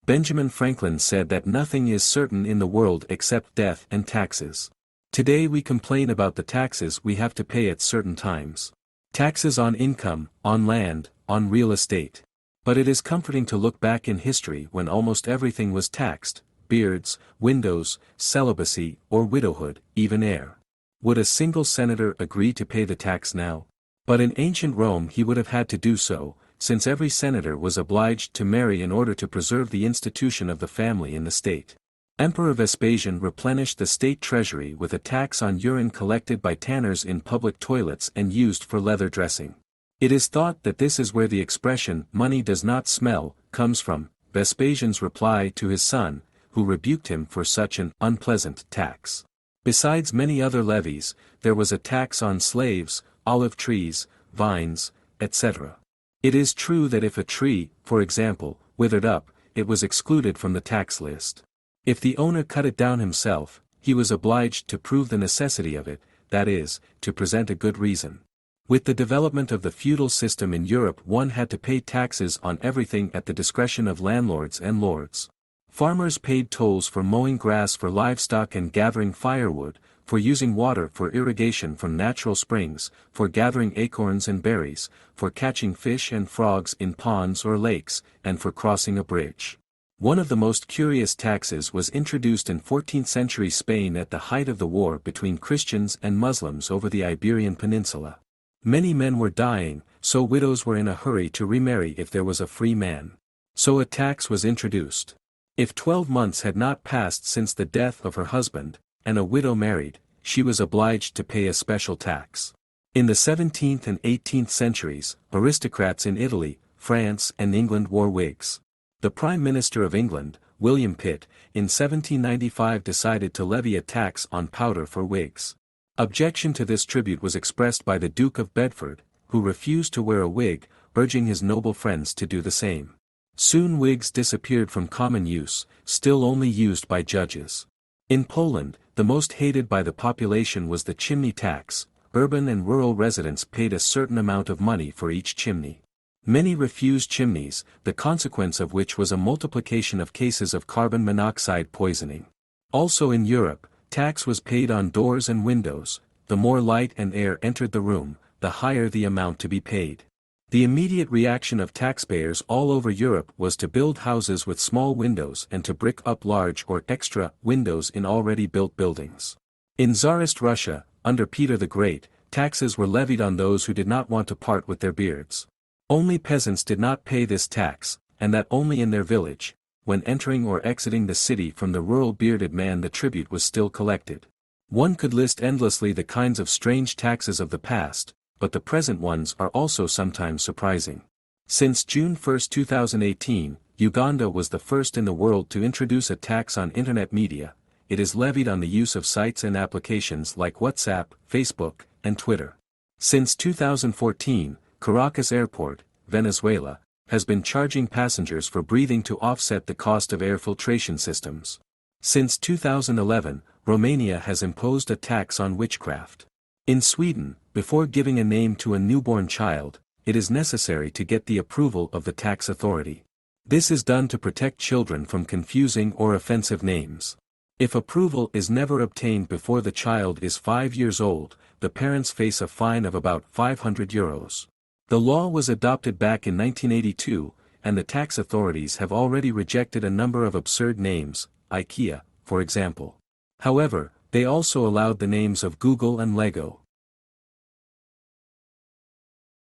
Benjamin Franklin said that nothing is certain in the world except death and taxes. Today we complain about the taxes we have to pay at certain times. Taxes on income, on land, on real estate. But it is comforting to look back in history when almost everything was taxed: beards, windows, celibacy, or widowhood, even air. Would a single senator agree to pay the tax now? But in ancient Rome he would have had to do so, since every senator was obliged to marry in order to preserve the institution of the family in the state. Emperor Vespasian replenished the state treasury with a tax on urine collected by tanners in public toilets and used for leather dressing. It is thought that this is where the expression "money does not smell" comes from, Vespasian's reply to his son, who rebuked him for such an unpleasant tax. Besides many other levies, there was a tax on slaves, olive trees, vines, etc. It is true that if a tree, for example, withered up, it was excluded from the tax list. If the owner cut it down himself, he was obliged to prove the necessity of it, that is, to present a good reason. With the development of the feudal system in Europe, one had to pay taxes on everything at the discretion of landlords and lords. Farmers paid tolls for mowing grass for livestock and gathering firewood, for using water for irrigation from natural springs, for gathering acorns and berries, for catching fish and frogs in ponds or lakes, and for crossing a bridge. One of the most curious taxes was introduced in 14th century Spain at the height of the war between Christians and Muslims over the Iberian Peninsula. Many men were dying, so widows were in a hurry to remarry if there was a free man. So a tax was introduced. If 12 months had not passed since the death of her husband, and a widow married, she was obliged to pay a special tax. In the 17th and 18th centuries, aristocrats in Italy, France and England wore wigs. The Prime Minister of England, William Pitt, in 1795 decided to levy a tax on powder for wigs. Objection to this tribute was expressed by the Duke of Bedford, who refused to wear a wig, urging his noble friends to do the same. Soon wigs disappeared from common use, still only used by judges. In Poland, the most hated by the population was the chimney tax. Urban and rural residents paid a certain amount of money for each chimney. Many refused chimneys, the consequence of which was a multiplication of cases of carbon monoxide poisoning. Also in Europe, tax was paid on doors and windows. The more light and air entered the room, the higher the amount to be paid. The immediate reaction of taxpayers all over Europe was to build houses with small windows and to brick up large or extra windows in already built buildings. In Tsarist Russia, under Peter the Great, taxes were levied on those who did not want to part with their beards. Only peasants did not pay this tax, and that only in their village. When entering or exiting the city from the rural bearded man, the tribute was still collected. One could list endlessly the kinds of strange taxes of the past, but the present ones are also sometimes surprising. Since June 1, 2018, Uganda was the first in the world to introduce a tax on internet media. It is levied on the use of sites and applications like WhatsApp, Facebook, and Twitter. Since 2014, Caracas Airport, Venezuela, has been charging passengers for breathing to offset the cost of air filtration systems. Since 2011, Romania has imposed a tax on witchcraft. In Sweden, before giving a name to a newborn child, it is necessary to get the approval of the tax authority. This is done to protect children from confusing or offensive names. If approval is never obtained before the child is 5 years old, the parents face a fine of about €500. The law was adopted back in 1982, and the tax authorities have already rejected a number of absurd names, IKEA, for example. However, they also allowed the names of Google and Lego.